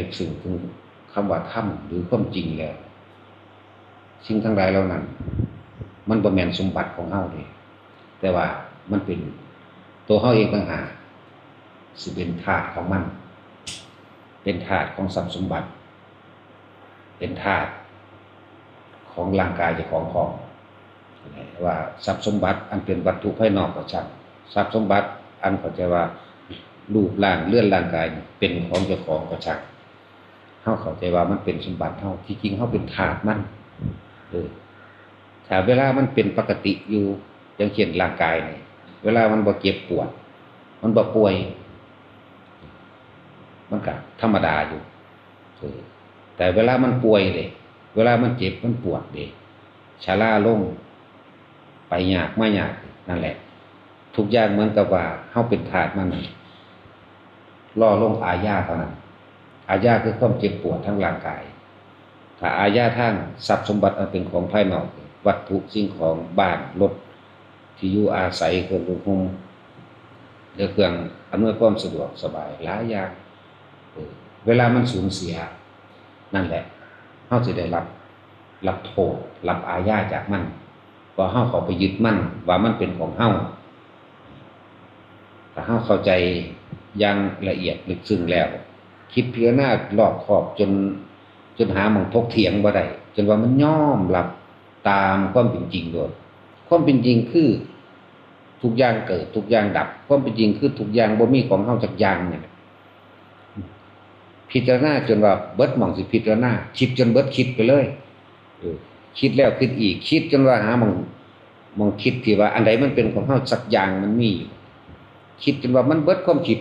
ลึกซึ้งถึงคำว่าธรรมหรือความจริงแล้วสิ่งทั้งหลายเหล่านั้นมันบ่แม่นสมบัติของเฮาเด้แต่ว่ามันเป็นตัวเฮาเองต่างหากสิเป็นธาตุของมันเป็นธาตุของทรัพย์สมบัติเป็นธาตุของร่างกายเจ้าของพร้อมว่าทรัพย์สมบัติอันเป็นวัตถุภายนอกก็ช่างทรัพย์สมบัติอันเข้าใจว่ารูปร่างเลื่อนร่างกายเป็นของเจ้าของก็ช่างเฮาเข้าใจว่ามันเป็นสมบัติเฮาที่จริงเฮาเป็นธาตุมันถ้าเวลามันเป็นปกติอยู่อย่างเช่นร่างกายนี่เวลามันบ่เจ็บปวดมันบ่ป่วยมันก็ธรรมดาอยู่แต่เวลามันป่วยเลยเวลามันเจ็บมันปวดเลยชราลงไปยากไม่ยากนั่นแหละทุกอย่างเหมือนกับว่าเฮาเป็นธาตุมันล่อลงอาญาเท่านั้นอาญาคือความเจ็บปวดทั้งร่างกายถ้าอาญาทางทรัพย์สมบัติอันเป็นของภายนอกวัตถุสิ่งของบ้านรถที่อยู่อาศัยเครื่องนุ่งห่มเครื่องอำนวยความสะดวกสบายหลายอย่างเวลามันสูญเสียนั่นแหละเฮาสิได้รับโทษรับอาญาจากมันเพราะเฮาเข้าไปยึดมั่นว่ามันเป็นของเฮาถ้าเฮาเข้าใจอย่างละเอียดลึกซึ้งแล้วคิดพิจารณารอบคอบจนหาหม้องถกเถียงบ่ได้จนว่ามันยอมรับตามความเป็นจริงโดยความเป็นจริงคือทุกอย่างเกิดทุกอย่างดับความเป็นจริงคือทุกอย่างบ่มีของเฮาจักอย่างเนี่ยพิจารณาจนว่าเบิดหม่องสิพิจารณาคิดจนเบิดคิดไปเลยคิดแล้วคิดอีกคิดจนว่าหาหม่องคิดที่ว่าอันใดมันเป็นของเฮาสักอย่างมันมีคิดจนว่ามันเบิดความคิด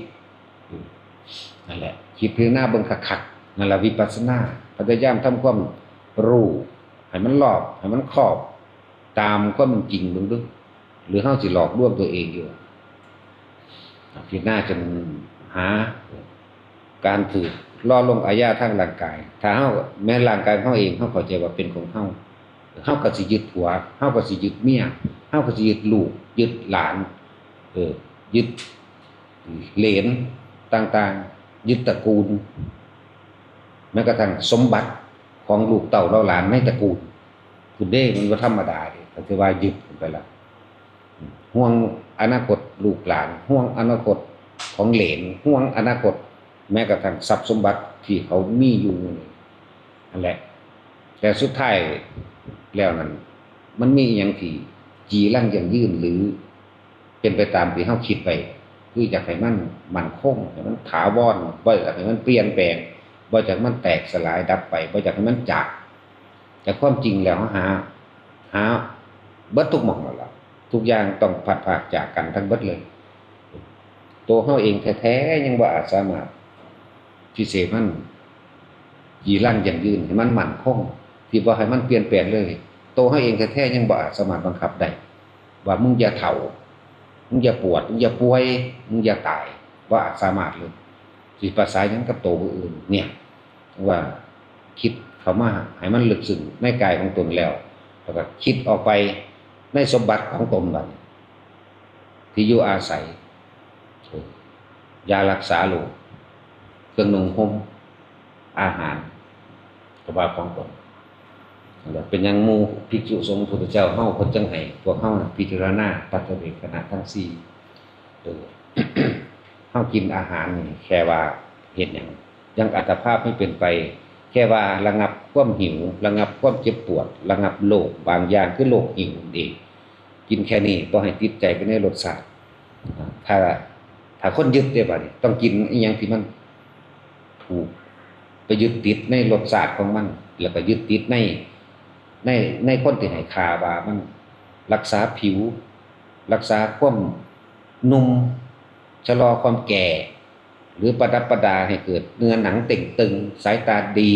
นั่นแหละคิดพิจารณาเบิ่งคักๆนั่นล่ะวิปัสสนาพยายามทำความรู้ให้มันรอบให้มันครอบตามความเป็นจริงเบิ่งดูหรือเฮาสิหลอกลวงตัวเองอยู่พิจารณาจนหาการถือล่อลงอาญาทางร่างกายถ้าเฮาแม้ร่างกายเฮาเองเฮาเข้าใจว่าเป็นของเฮาก็สิยึดผัวเฮาก็สิยึดเมียเฮาก็สิยึดลูกยึดหลานยึดเหลนต่างๆยึดตระกูลแม้กระทั่งสมบัติของลูกเต้าหลานในตระกูลคุณเด้มันบ่ธรรมดาเด้ก็คือว่ายึดไปแล้วห่วงอนาคตลูกหลานห่วงอนาคตของเหลนห่วงอนาคตแม้กระทั่งทรัพย์สมบัติที่เขามีอยู่นั่นแหละแต่สุดท้ายแล้วนั้นมันมีอย่างที่จีรังยั่งยืนหรือเป็นไปตามที่เฮาคิดไปคืออยากให้มันมั่นคงให้มันถาวรบ่อยากให้มันเปลี่ยนแปลงบ่อยากให้มันแตกสลายดับไปบ่อยากให้มันจากแต่ความจริงแล้วหาเบิดทุกหม่องแล้วล่ะทุกอย่างต้องพัดพรากจากกันทั้งเบิดเลยตัวเฮาเองแท้ๆยังบ่อาจสามารถที่เสมันยีรังยั่งยืนให้มันมั่นคงที่บ่ให้มันเปลี่ยนแปลงเลยตัวเฮาเองแท้ๆยังบ่อาจสามารถบังคับได้ว่ามึงอย่าเฒ่ามึงอย่าปวดมึงอย่าป่วยมึงอย่าตายบ่อาจสามารถเลยสิประสานหยังกับตัวผู้อื่นเนี่ยว่าคิดเข้ามาให้มันลึกซึ้งในกายของตนแล้วก็คิดออกไปในสมบัติของตนบัดที่อยู่อาศัยยารักษาโรคเครื่องนุ่งห่มอาหารกระบะของตนเป็นอย่างหมู่ภิกษุสงฆ์พุทธเจ้าเฮาเพิ่นจังให้พวกเฮาพิจารณาปัจเจเวกขณะทั้ง4เฮากินอาหารนี่แค่ว่าเฮ็ดหยังยังอัตภาพไม่เป็นไปแค่ว่าระงับความหิวระงับความเจ็บปวดระงับโรคบางอย่างคือโรคหิวเองกินแค่นี้บ่ให้ติดใจไปในรสชาติถ้าคนยึดได้บัดนี้ต้องกินอีหยังที่มันถูกไปยึดติดในรสชาติของมันแล้วก็ยึดติดในคนที่ให้ค่าว่ามันรักษาผิวรักษาความหนุ่มชะลอความแก่หรือประดับประดาให้เกิดเนื้อหนังเต่งตึงสายตาดี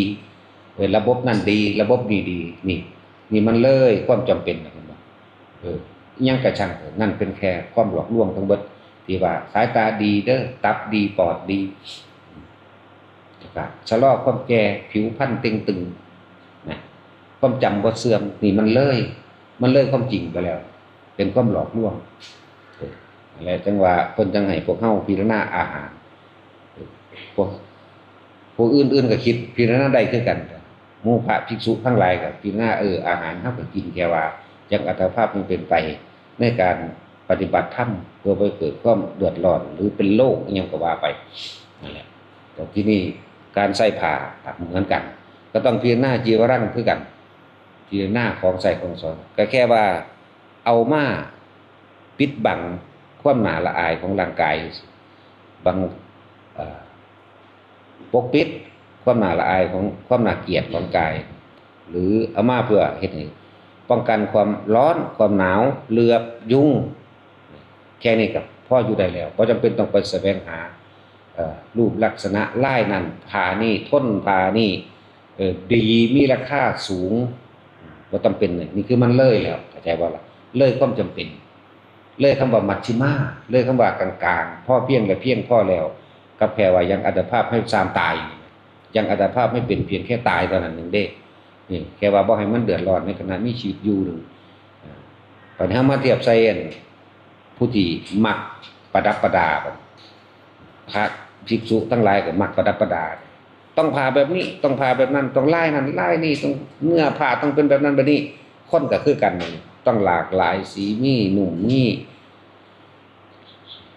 ระบบนั่นดีระบบนี้ดีนี่มันเลยความจำเป็นนะคุณยังกระชังนั่นเป็นแค่ความหลอกลวงทั้งหมดที่ว่าสายตาดีเด้อตับดีปอดดีชะลอความแก่ผิวพรรณเต่งตึงนะความจำบ่เสื่อมนี่มันเลยความจริงไปแล้วเป็นความหลอกลวงอะไรจังว่าเพิ่นจังให้พวกเฮาพิจารณาอาหารพวก ผู้อื่นๆก็คิดพิจารณาได้คือกันหมู่พระภิกษุทั้งหลายก็พิจารณาอาหารเฮาก็กินแค่ว่าจังอัตภาพมันเป็นไปในการปฏิบัติธรรมเพื่อบ่เกิดความเดือดร้อนหรือเป็นโรคอิหยังก็ว่าไปนั่นแหละแต่ที่นี่การใส่ผ้าเหมือนกันก็ต้องพิจารณาจีวรังคือกันพิจารณาของใส่ของสอนก็แค่ว่าเอามาปิดบังความหนาละอายของร่างกายบางปกปิดความหนาละอายของความน่าเกลียดของกายหรือเอามาเพื่อเฮ็ดให้ป้องกันความร้อนความหนาวเหลือบยุงแค่นี้ก็พออยู่ได้แล้วบ่จำเป็นต้องไปแสวงหารูปลักษณะลายนั้นผ้านี่ทนผ้านี่ดีมีราคาสูงบ่จำเป็นนี่คือมันเลยแล้วเข้าใจบ่ล่ะเลยความจำเป็นเลยคำว่ามัชฌิมาเลยคำว่ากลางๆพอเพียงและเพียงพอแล้วกับแค่ว่ายังอัตภาพให้สามตายยังอัตภาพไม่เป็นเพียงแค่ตายเท่านั้นนึงเด้นี่แค่ว่าบ่ให้มันเดือดร้อนในขณะมีชีวิตอยู่นึงปัญหามาเทียบใส่ผู้ที่มักประดับประดาพระภิกษุทั้งหลายก็มักประดับประดาต้องพาแบบนี้ต้องพาแบบนั้นต้องลายนั้นลายนี่ต้องเนื้อผ้าต้องเป็นแบบนั้นแบบนี้คนก็คือกันต้องหลากหลายสีมีหนุ่มมี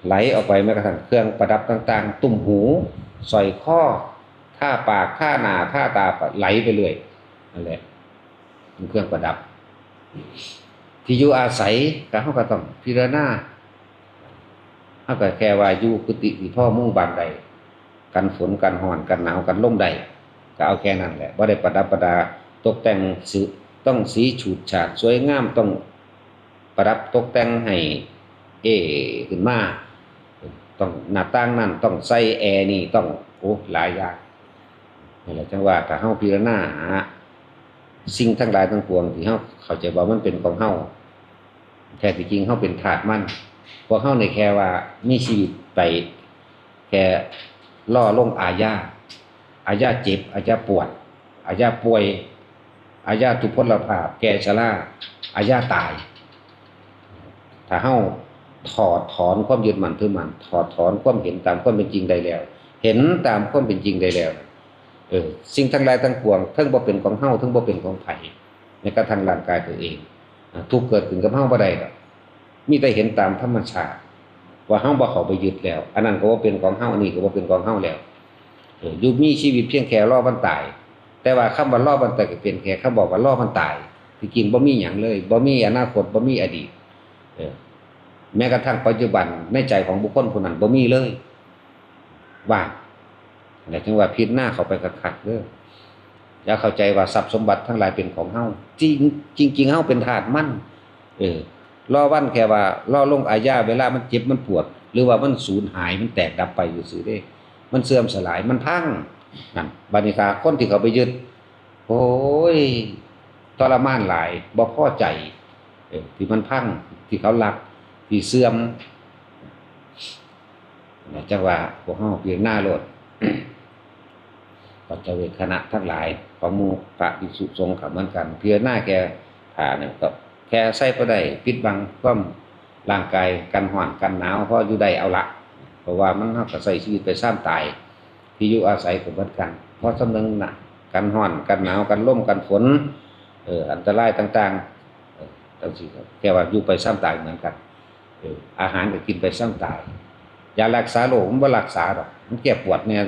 ไหลออกไปแม้กระทั่งเครื่องประดับต่างๆตุ่มหูสร้อยคอท่าปากท่าหน้าท่าตาไหลไปเรื่อยนั่นแหละเป็นเครื่องประดับที่อยู่อาศัยก็เฮาก็ต้องพิจารณาเฮาก็แค่ว่าอยู่กุฏิที่พ่อมุ่งบานใดกันฝนกันร้อนกันหนาวกันลมใดก็เอาแค่นั้นแหละบ่ได้ประดับประดาตกแต่งต้องสีฉูดฉาดสวยงามต้องประดับตกแต่งให้ขึ้นมาต้องหน้าต่างนั่นต้องใส่แอร์นี่ต้องหลายอย่างนี่แหละจังว่าถ้าเฮาพิจารณาหาสิ่งทั้งหลายทั้งปวงที่เฮาเข้าใจว่ามันเป็นของเฮาแท้ที่จริงเฮาเป็นธาตุมันพวกเฮาในแค่ว่ามีชีวิตไปแค่ล่อลงอาญาเจ็บอาญาปวดอาญาป่วยอาญาทุพพลภาพแก่ชราอาญาตายถ้าเฮาถอดถอนความยึดมั่นถือมั่นถอดถอนความเห็นตามความเป็นจริงได้แล้วเห็นตามความเป็นจริงได้แล้วสิ่งทั้งหลายทั้งปวงทั้งบ่เป็นของเฮาทั้งบ่เป็นของไผในกระทั่งร่างกายตัวเองทุกเกิดขึ้นกับเฮาบ่ได้ดอกมีแต่เห็นตามธรรมชาติว่าเฮาบ่เข้าไปยึดแล้วอันนั้นก็บ่เป็นของเฮาอันนี้ก็บ่เป็นของเฮาแล้วอยู่มีชีวิตเพียงแค่รอวันตายแต่ว่าคำว่ารอวันตายก็เป็นแค่คำบอกว่ารอวันตายที่จริงบ่มีหยังเลยบ่มีอนาคตบ่มีอดีตแม้กระทั่งปัจจุบันในใจของบุคคลผู้นั้นบ่มีเลยว่างแต่ถึงว่าพิจารณาเข้าไปคักๆเด้ออย่าเข้าใจว่าทรัพย์สมบัติทั้งหลายเป็นของเฮาจริงเฮาเป็นทาสมันรอวันแค่ว่ารอลงอาญาเวลามันเจ็บมันปวดหรือว่ามันสูญหายมันแตกดับไปอยู่ซื่อเด้มันเสื่อมสลายมันพังนั่นบัดนี้คนที่เขาไปยึดโอ้ยทรมานหลายบ่พอใจที่มันพังที่เขารักที่เสื่อมจังว่าพวกเฮาเพียงหน้าโลด ปัจจเวคขณะทั้งหลายของหมู่พระภิกษุสงฆ์ก็เหมือนกันเพียงหน้าแค่ผ้าเนี่ยก็แค่ใส่บ่ได้ปิดบังความร่างกายกันร้อนกันหนาวพออยู่ได้เอาละเพราะว่ามันเฮาก็ใช้ชีวิตไปซ้ำตายที่อยู่อาศัยก็เหมือนกันเพราะสำนึกน่ะกันร้อนกันหนาวกันลมกันฝนอันตรายต่างๆจังซี่แค่ว่าอยู่ไปซ้ำตายเหมือนกันอาหารก็กินไปซ้ำตายยารักษาโรคมันบ่รักษาดอกมันแก้ปวดแน่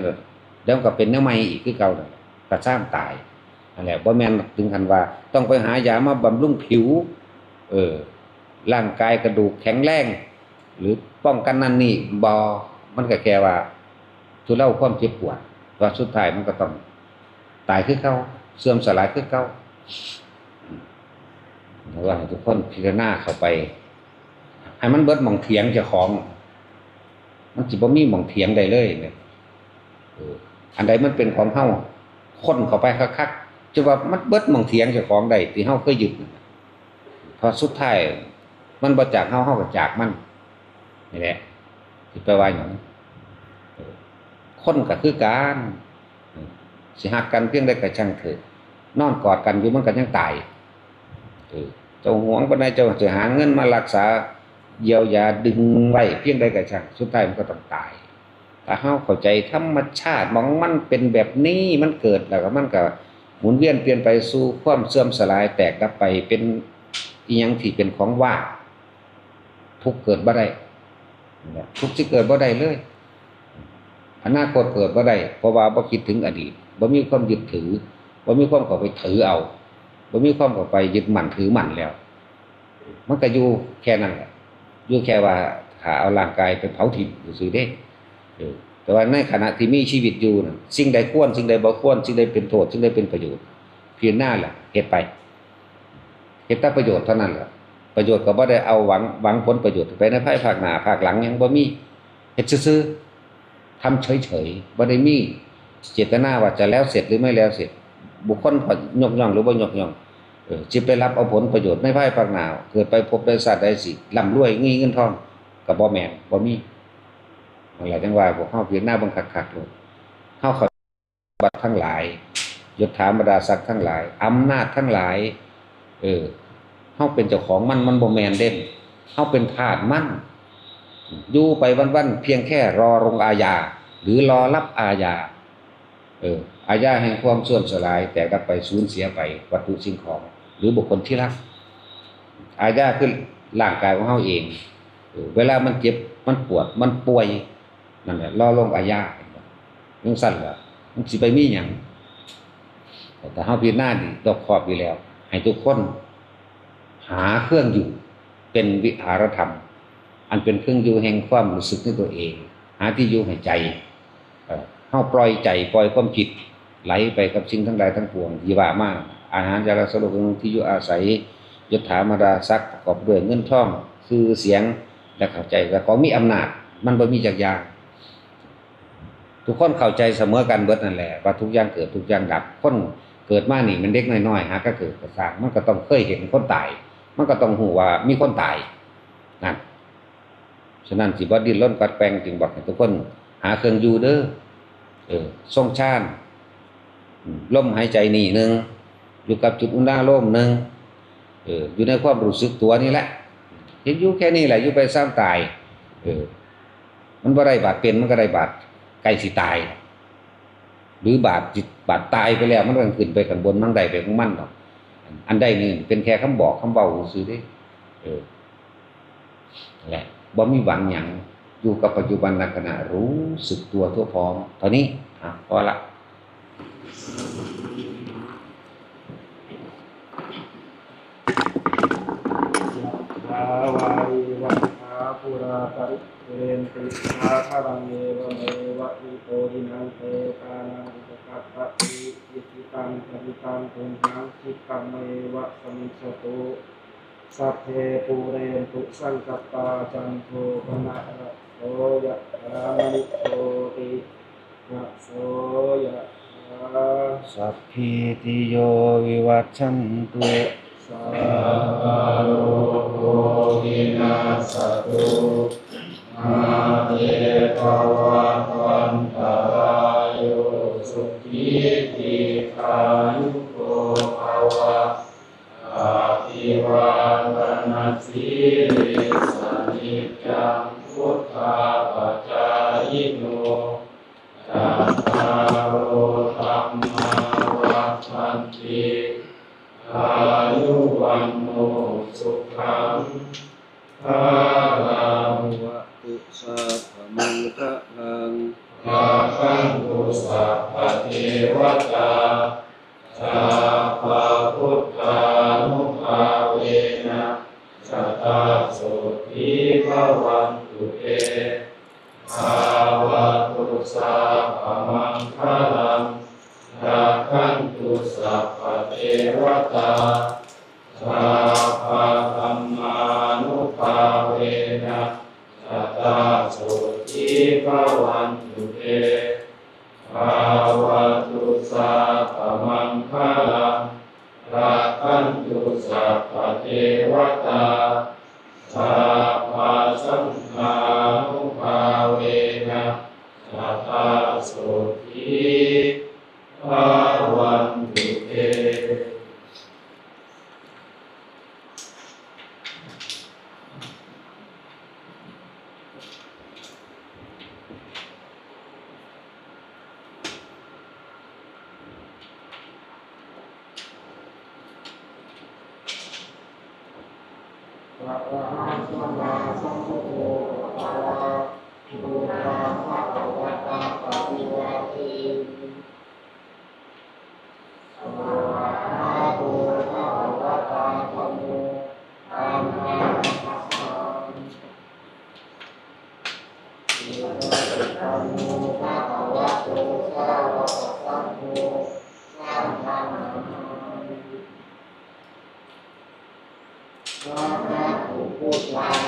เดี๋ยวก็เป็นแนวใหม่อีกคือเก่านั่นแหละก็ซ้ำตายนั่นแหละบ่แม่นถึงขั้นว่าต้องไปหายามาบำรุงผิวร่างกายกระดูกแข็งแรงหรือป้องกันนั่นนี่บ่มันก็แค่ว่าทุเลาความเจ็บปวดว่าสุดท้ายมันก็ต้องตายคือเก่าเสื่อมสลายคือเก่าเพราะว่าทุกคนพิจารณาเข้าไปให้มันเบิดหม่องเถียงเจ้าของมันสิบ่มีหม่องเถียงได้เลยเนี่ยอันใดมันเป็นของเฮาค้นเข้าไปคักๆจะว่ามันเบิดหม่องเถียงเจ้าของได้ที่เฮาเคยยึดพอสุดท้ายมันบ่จากเฮาก็จากมันนี่แหละสิแปลว่าหยังคนก็คือกันสิฮักกันเพียงใดก็ช่างเถิดนอนกอดกันอยู่มันก็ยังตายเจ้าหวงปานใดเจ้าสิหาเงินมารักษาเยียวยาดึงไว้เพียงใดก็ช่างสุดท้ายมันก็ต้องตาย ถ้าเฮาเข้าใจธรรมชาติมองมันเป็นแบบนี้มันเกิดแล้วก็มันก็หมุนเวียนเปลี่ยนไปสู่ความเสื่อมสลายแตกดับไปเป็นอีหยังที่เป็นของว่างทุกข์เกิดบ่ได้ทุกข์สิเกิดบ่ได้เลยอนาคตเกิดบ่ได้เพราะว่าบ่คิดถึงอดีตบ่มีความยึดถือบ่มีความเข้าไปถือเอาบ่มีความเข้าไปยึดมั่นถือมั่นแล้วมันก็อยู่แค่นั้นแหละอยู่แค่ว่าหาเอาร่างกายไปเผาทิ้งซื่อๆเด้แต่ว่าในขณะที่มีชีวิตอยู่น่ะสิ่งใดควรสิ่งใดบ่ควรสิ่งใดเป็นโทษสิ่งใดเป็นประโยชน์เพียงหน้าแหละเฮ็ดไปเฮ็ดแต่ประโยชน์เท่านั้นแหละประโยชน์ก็บ่ได้เอาหวังผลประโยชน์ไปในภายภาคหน้าภาคหลังยังบ่มีเฮ็ดซื่อๆทำเฉยๆบ่ได้มีเจตนาว่าจะแล้วเสร็จหรือไม่แล้วเสร็จบุคคลพอยกย่องหรือบ่ยกย่องสิไปรับเอาผลประโยชน์ในภายภาคหน้าเกิดไปพบได้ชาติใดสิร่ำรวยมีเงินทองก็บ่แม่นบ่มีนั่นแหละจังว่าพวกเฮาพิจารณาเบิ่งคักๆโลดเฮาเข้าบัตรทั้งหลายยศถาบรรดาศักดิ์ทั้งหลายอำนาจทั้งหลายเฮาเป็นเจ้าของมันบ่แม่นเด้เฮาเป็นทาสมันอยู่ไปวันๆเพียงแค่รอลงอาญาหรือรอรับอาญาอาญาแห่งความเสื่อมสลายแตกดับไปสูญเสียไปวัตถุสิ่งของหรือบุคคลที่รักอาญาคือร่างกายของเฮาเองเวลามันเจ็บมันปวดมันป่วยนั่นแหละรอลงอาญาจังซั่นล่ะมันสิไปมีหยังแต่เฮาพิจารณาดีรอบคอบอยู่แล้วให้ทุกคนหาเครื่องอยู่เป็นวิหารธรรมอันเป็นเครื่องอยู่แห่งความรู้สึกในตัวเองหาที่อยู่ให้ใจเฮาปล่อยใจปล่อยความคิดไหลไปกับสิ่งทั้งหลายทั้งปวงที่ว่ามาอาหารยาสลบที่อยู่อาศัยยศถาบรรดาศักดิ์ประกอบด้วยเงินทองชื่อเสียงและเข้าใจและของมีอำนาจมันบ่มีจักอย่างทุกคนเข้าใจเสมอกันเบิดนั่นแหละว่าทุกอย่างเกิดทุกอย่างดับคนเกิดมานี่มันเด็กน้อยๆหาก็เกิดก็สร้างมันก็ต้องเคยเห็นคนตายมันก็ต้องฮู้ว่ามีคนตายนั่นฉะนั้นสิบ่ดิ้นรนกัดแปลงจึงบอกให้ทุกคนหาเครื่องอยู่เด้อทรงฌานลมหายใจนี่นึงอยู่กับจุดอุณาโลมนึงอยู่ในความรู้สึกตัวนี่แหละเห็นอยู่แค่นี้แหละอยู่ไปซ้ำตายมันบ่ได้บาดเป็นมันก็ได้บาดใกล้สิตายหรือบาดจิตบาดตายไปแล้วมันก็ขึ้นไปข้างบนมันได้ไปของมันดอกอันใดนี่เป็นแค่คำบอกคำเว้าซื่อเด้แหละบ่มีหวังหยังอยู่กับปัจจุบันขณะรู้สึกตัวทั่วพร้อมเท่านี้พอละวาวาริวัฏฐาปุราปริเรนติสาคารังเอวเมวะอิโตทินังเตตานังอุปกัปปะติอิทิตังปฏิตังตุมหังคิปังเมวะสมิจฉตุสัพเพปูเรนตุสังกัปปาจันโทปนะระโสยะถามณิโชติระโสยะถาสัพพิติโยวิวัชชันตุสัพพะโลกวินาศตุมาเตภวัตวันตรายโยสุขีติกายุโกภวะอาภิวาทนาสีริสนิจังพุทธาปัจจายโนตัสสะโลธัมมาวัฏฏันติอายุวันโนสุขังภาลังวะตุสัพพมังคะลังยาคันตุสัพพะเทวตาสัพพะพุทธานุภาเวนะสัตตาโสทิภวันตุเตภาวะตุสัพพมังคะลังยาคันตุสัพพะเทวตาสัพพะธัมมานุภาเวนะสัตตาโสทิภวันตุเตภาวะตุสัพพมังคะลังรักขันตุสัพพะเทวตาสัพพะสังฆานุภาเวนะสัตตาโสทิภวันตุเต อะระหังสัมมาสัมพุทโธภะคะวะบูชาภะคะวะตาปฏิวัติสวากขาโตภะคะวะตาธัมโมธัมมังนัมสสามิอิติธัมโมภะคะวะโตสาวกสังโฆสังฆังนามิ พระพุทธเจ้า